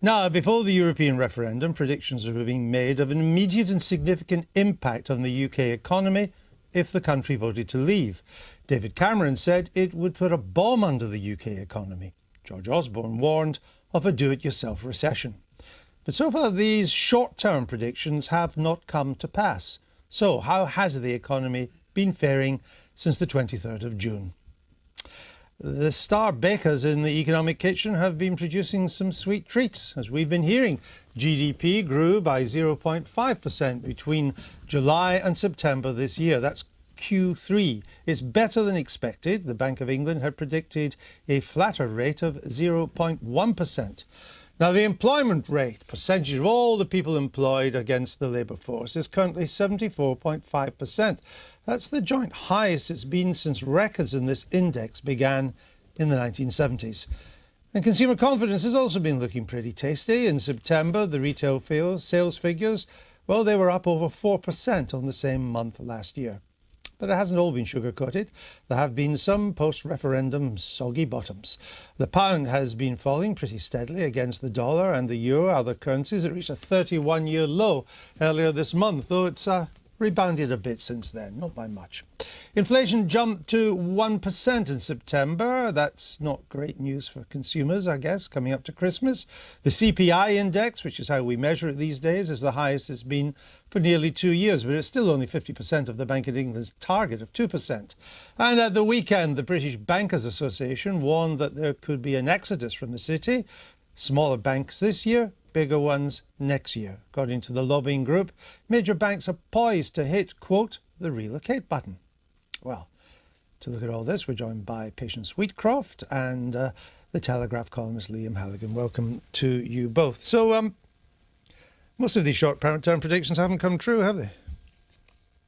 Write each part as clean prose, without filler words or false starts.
Now, before the European referendum, predictions are being made of an immediate and significant impact on the UK economy if the country voted to leave. David Cameron said it would put a bomb under the UK economy. George Osborne warned of a do-it-yourself recession. But so far, these short-term predictions have not come to pass. So how has the economy been faring since the 23rd of June? The star bakers in the economic kitchen have been producing some sweet treats. As we've been hearing, GDP grew by 0.5% between July and September this year. That's Q3. It's better than expected. The Bank of England had predicted a flatter rate of 0.1%. Now, the employment rate, percentage of all the people employed against the labour force, is currently 74.5%. That's the joint highest it's been since records in this index began in the 1970s. And consumer confidence has also been looking pretty tasty. In September, the retail sales figures, well, they were up over 4% on the same month last year. But it hasn't all been sugar-coated. There have been some post-referendum soggy bottoms. The pound has been falling pretty steadily against the dollar and the euro, other currencies. It reached a 31-year low earlier this month, though it's rebounded a bit since then, not by much. Inflation jumped to 1% in September. That's not great news for consumers, I guess, coming up to Christmas. The CPI index, which is how we measure it these days, is the highest it's been for nearly 2 years, but it's still only 50% of the Bank of England's target of 2%. And at the weekend, the British Bankers Association warned that there could be an exodus from the city. Smaller banks this year, bigger ones next year. According to the lobbying group, major banks are poised to hit, quote, the relocate button. Well, to look at all this, we're joined by Patience Wheatcroft and the Telegraph columnist Liam Halligan. Welcome to you both. So, most of these short-term predictions haven't come true, have they?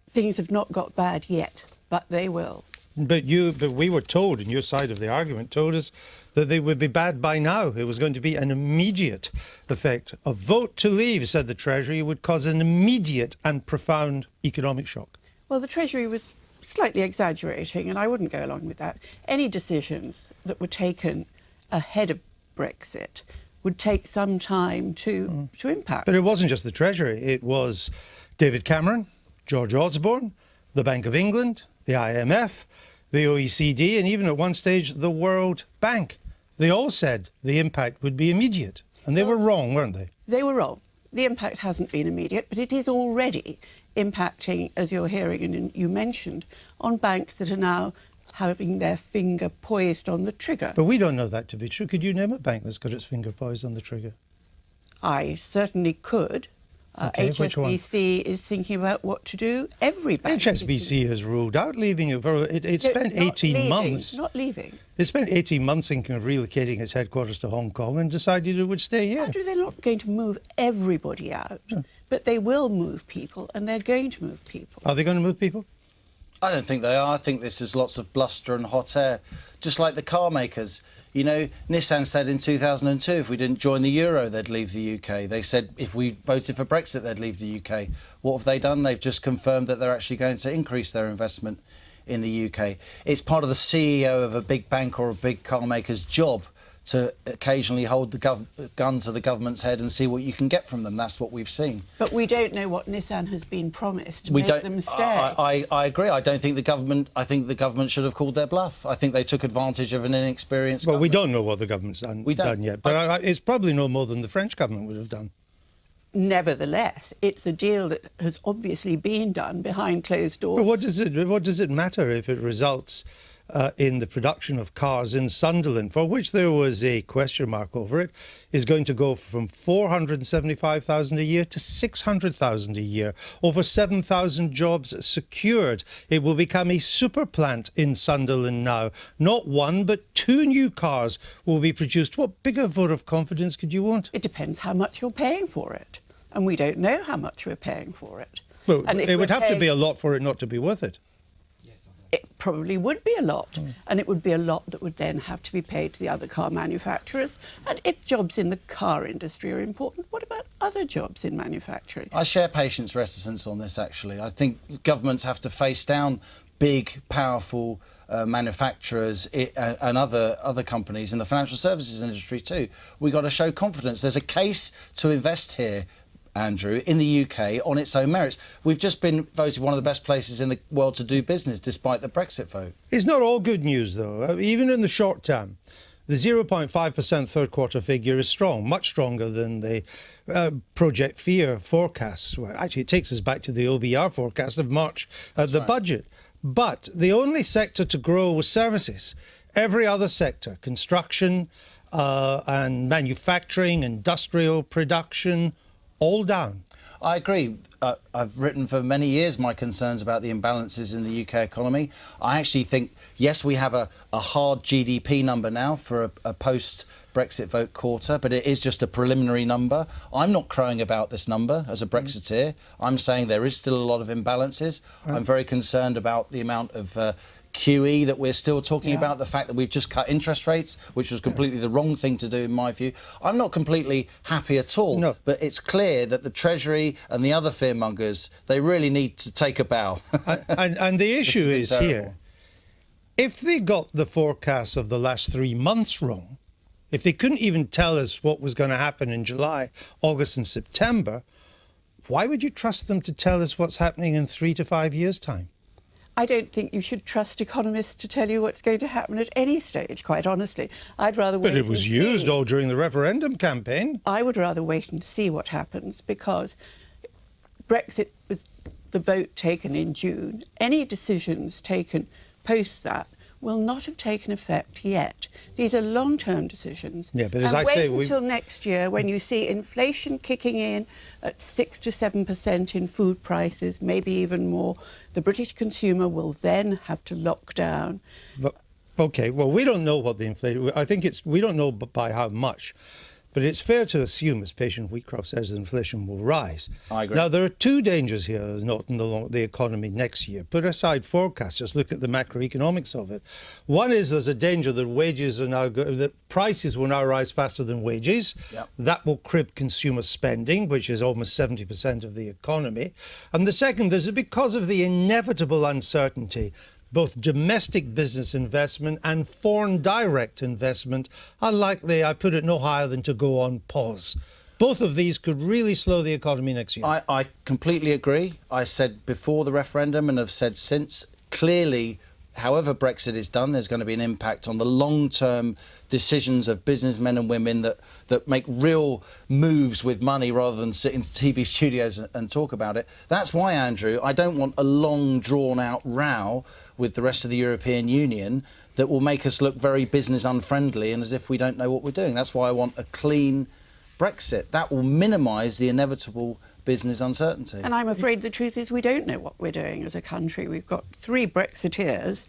Things have not got bad yet, but they will. But we were told, and your side of the argument told us, that they would be bad by now. It was going to be an immediate effect. A vote to leave, said the Treasury, would cause an immediate and profound economic shock. Well, the Treasury was slightly exaggerating, and I wouldn't go along with that. Any decisions that were taken ahead of Brexit would take some time to impact. But it wasn't just the Treasury. It was David Cameron, George Osborne, the Bank of England, the IMF, the OECD, and even at one stage, the World Bank. They all said the impact would be immediate. And they were wrong, weren't they? They were wrong. The impact hasn't been immediate, but it is already impacting, as you're hearing and you mentioned, on banks that are now having their finger poised on the trigger. But we don't know that to be true. Could you name a bank that's got its finger poised on the trigger? I certainly could. Okay, HSBC is thinking about what to do. Every bank. HSBC has ruled out leaving it. It spent 18 months. Not leaving. It spent 18 months thinking of relocating its headquarters to Hong Kong and decided it would stay here. Andrew, they're not going to move everybody out, but they will move people, and they're going to move people. Are they going to move people? I don't think they are. I think this is lots of bluster and hot air, just like the car makers. You know, Nissan said in 2002 if we didn't join the euro, they'd leave the UK. They said if we voted for Brexit, they'd leave the UK. What have they done? They've just confirmed that they're actually going to increase their investment in the UK. It's part of the CEO of a big bank or a big car maker's job to occasionally hold the gun to the government's head and see what you can get from them. That's what we've seen. But we don't know what Nissan has been promised to make them stay. I agree. I don't think the government... I think the government should have called their bluff. I think they took advantage of an inexperienced government. Well, we don't know what the government's done yet, but it's probably no more than the French government would have done. Nevertheless, it's a deal that has obviously been done behind closed doors. But what does it matter if it results in the production of cars in Sunderland, for which there was a question mark over it, is going to go from 475,000 a year to 600,000 a year. Over 7,000 jobs secured. It will become a super plant in Sunderland now. Not one, but 2 new cars will be produced. What bigger vote of confidence could you want? It depends how much you're paying for it. And we don't know how much we're paying for it. Well, it would have to be a lot for it not to be worth it. It probably would be a lot, and it would be a lot that would then have to be paid to the other car manufacturers. And if jobs in the car industry are important, what about other jobs in manufacturing? I share Patience's reticence on this, actually. I think governments have to face down big, powerful manufacturers and other companies in the financial services industry too. We've got to show confidence. There's a case to invest here, Andrew, in the UK on its own merits. We've just been voted one of the best places in the world to do business despite the Brexit vote. It's not all good news, though. Even in the short term, the 0.5% third quarter figure is strong, much stronger than the Project Fear forecasts. Well, actually, it takes us back to the OBR forecast of March at the budget. But the only sector to grow was services. Every other sector, construction and manufacturing, industrial production, all down. I agree. I've written for many years my concerns about the imbalances in the UK economy. I actually think, yes, we have a hard GDP number now for a post-Brexit vote quarter, but it is just a preliminary number. I'm not crowing about this number as a Brexiteer. I'm saying there is still a lot of imbalances. I'm very concerned about the amount of QE that we're still talking about, the fact that we've just cut interest rates, which was completely the wrong thing to do in my view. I'm not completely happy at all, but it's clear that the Treasury and the other fearmongers, they really need to take a bow. and the issue is here, if they got the forecasts of the last 3 months wrong, if they couldn't even tell us what was going to happen in July, August and September, why would you trust them to tell us what's happening in 3 to 5 years' time? I don't think you should trust economists to tell you what's going to happen at any stage, quite honestly. I'd rather wait and see. But it was used all during the referendum campaign. I would rather wait and see what happens, because Brexit was the vote taken in June. Any decisions taken post that will not have taken effect yet. These are long-term decisions. Yeah, but as I say, wait until next year when you see inflation kicking in at 6 to 7% in food prices, maybe even more. The British consumer will then have to lock down. But, OK, well, we don't know what the inflation... I think we don't know by how much. But it's fair to assume, as Patient Wheatcroft says, that inflation will rise. I agree. Now, there are two dangers here as not in the economy next year. Put aside forecasts, just look at the macroeconomics of it. One is there's a danger that wages are now that prices will now rise faster than wages. Yep. That will crib consumer spending, which is almost 70% of the economy. And the second is because of the inevitable uncertainty, both domestic business investment and foreign direct investment are likely, I put it no higher than to go on pause. Both of these could really slow the economy next year. I completely agree. I said before the referendum and have said since, clearly, however Brexit is done, there's going to be an impact on the long-term decisions of businessmen and women that make real moves with money rather than sit in TV studios and talk about it. That's why, Andrew, I don't want a long, drawn-out row with the rest of the European Union that will make us look very business unfriendly and as if we don't know what we're doing. That's why I want a clean Brexit. That will minimise the inevitable business uncertainty. And I'm afraid the truth is we don't know what we're doing as a country. We've got 3 Brexiteers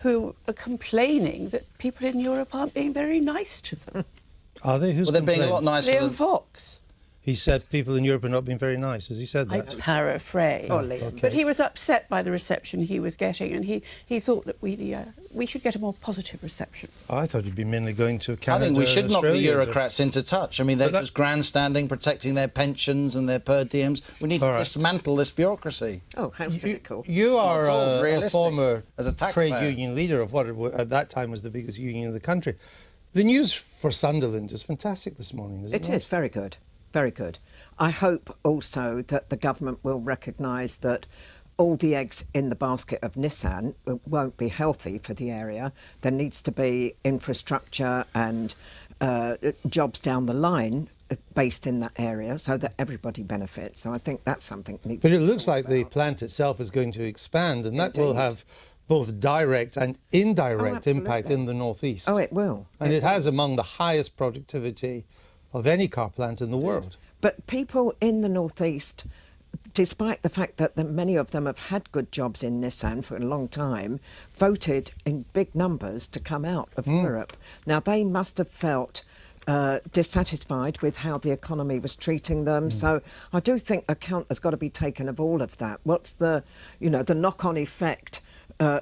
who are complaining that people in Europe aren't being very nice to them. Are they? Who's well, they're being a lot nicer Liam than... Fox. He said people in Europe are not being very nice. Has he said that? I paraphrase. Okay. But he was upset by the reception he was getting, and he thought that we should get a more positive reception. I thought he'd be mainly going to Canada. I think we should knock the Australia, Eurocrats into touch. I mean, they're just grandstanding, protecting their pensions and their per diems. We need to dismantle this bureaucracy. Oh, how cynical. You are a former as a trade union leader of what at that time was the biggest union in the country. The news for Sunderland is fantastic this morning, isn't it? It is very good. Very good. I hope also that the government will recognise that all the eggs in the basket of Nissan won't be healthy for the area. There needs to be infrastructure and jobs down the line based in that area so that everybody benefits. So I think that's something that needs But to it be looks thought like about. the plant itself is going to expand, and that will Indeed. have both direct and indirect impact absolutely. in the northeast. Oh, it will. And it has among the highest productivity of any car plant in the world. But people in the northeast, despite the fact that many of them have had good jobs in Nissan for a long time, voted in big numbers to come out of Europe. Now, they must have felt dissatisfied with how the economy was treating them. So I do think account has got to be taken of all of that. What's the knock-on effect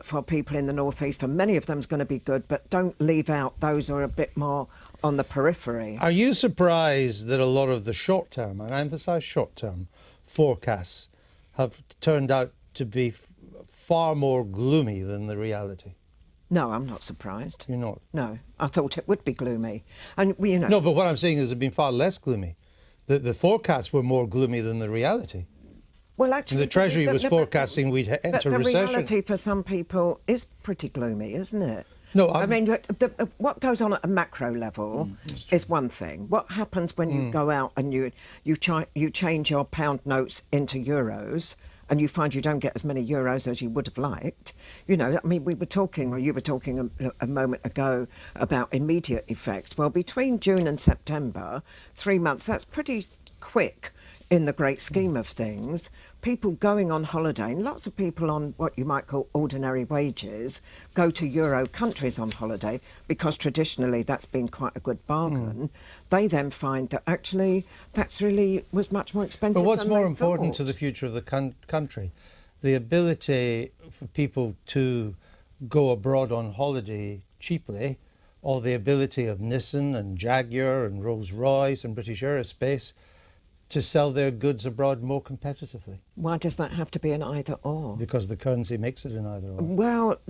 for people in the northeast? For many of them is going to be good, but don't leave out those who are a bit more on the periphery. Are you surprised that a lot of the short-term, and I emphasise short-term, forecasts have turned out to be far more gloomy than the reality? No, I'm not surprised. You're not? No, I thought it would be gloomy. And, you know... No, but what I'm saying is it's been far less gloomy. The forecasts were more gloomy than the reality. Well, actually... The Treasury was forecasting we'd enter the recession. reality for some people is pretty gloomy, isn't it? No, I mean, what goes on at a macro level is one thing. What happens when you go out and you change your pound notes into euros and you find you don't get as many euros as you would have liked? You know, I mean, you were talking a moment ago about immediate effects. Well, between June and September, 3 months, that's pretty quick in the great scheme of things. People going on holiday, and lots of people on what you might call ordinary wages, go to Euro countries on holiday because traditionally that's been quite a good bargain. They then find that actually that's really was much more expensive But what's than more they important to thought. the future of the country? The ability for people to go abroad on holiday cheaply, or the ability of Nissan and Jaguar and Rolls-Royce and British Aerospace to sell their goods abroad more competitively? Why does that have to be an either or? Because the currency makes it an either or. Well,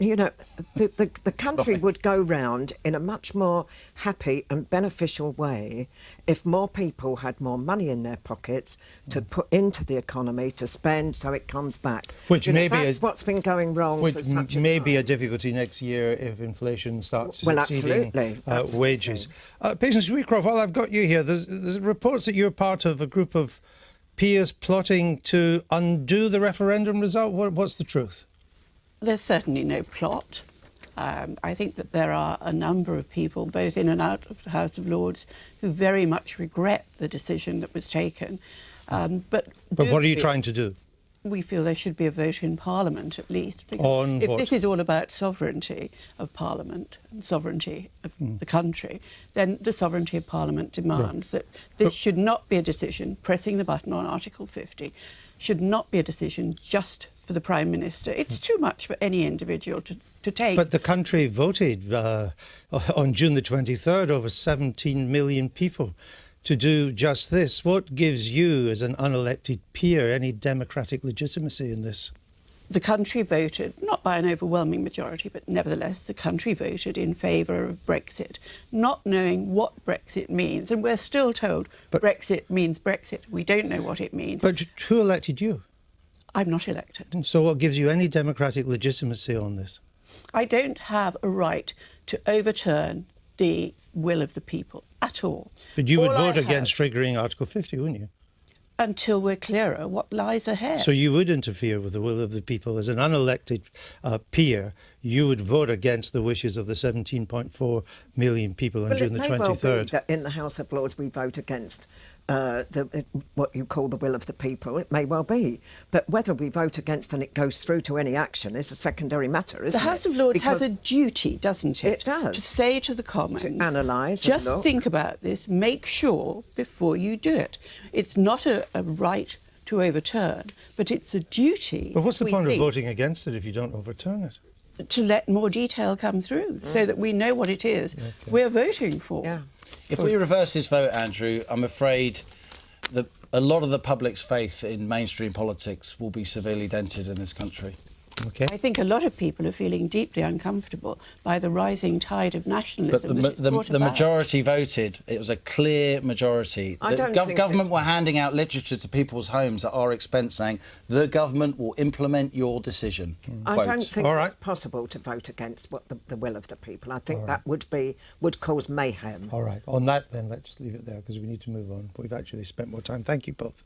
you know, the country would go round in a much more happy and beneficial way if more people had more money in their pockets to put into the economy to spend so it comes back. Which You know, may be that's what's been going wrong for Which such a may be a time. difficulty next year if inflation starts Well, exceeding absolutely. wages. Patience Wheatcroft, while I've got you here, there's reports that you're part of a group of peers plotting to undo the referendum result. What's the truth? There's certainly no plot. I think that there are a number of people, both in and out of the House of Lords, who very much regret the decision that was taken. But what are you trying to do? We feel there should be a vote in Parliament at least. Because On if what? this is all about sovereignty of Parliament and sovereignty of the country, then the sovereignty of Parliament demands that this should not be a decision, pressing the button on Article 50, should not be a decision just for the Prime Minister. It's too much for any individual to take. But the country voted on June the 23rd, over 17 million people, to do just this. What gives you, as an unelected peer, any democratic legitimacy in this? The country voted, not by an overwhelming majority, but nevertheless the country voted in favour of Brexit, not knowing what Brexit means. And we're still told Brexit means Brexit. We don't know what it means. But who elected you? I'm not elected. So what gives you any democratic legitimacy on this? I don't have a right to overturn the will of the people at all. But you would All I vote have, against triggering Article 50, wouldn't you? until we're clearer what lies ahead. So you would interfere with the will of the people. As an unelected peer, you would vote against the wishes of the 17.4 million people on June the 23rd. Well, that in the House of Lords we vote against what you call the will of the people. It may well be. But whether we vote against and it goes through to any action is a secondary matter, isn't it? The House of Lords has a duty, doesn't it? It does. To say to the Commons, To analyse and just look. think about this, make sure before you do it. It's not a right to overturn, but it's a duty. But what's the we point of think, voting against it if you don't overturn it? to let more detail come through so that we know what it is we're voting for. Yeah. If we reverse this vote, Andrew, I'm afraid that a lot of the public's faith in mainstream politics will be severely dented in this country. Okay. I think a lot of people are feeling deeply uncomfortable by the rising tide of But nationalism. that it's brought the about. majority voted. It was a clear majority. I The don't think government it's- were handing out literature to people's homes at our expense saying, the government will implement your decision. I Quote. don't think All right. it's possible to vote against what the will of the people. I think that would cause mayhem. All right. On that, then, let's leave it there because we need to move on. We've actually spent more time. Thank you both.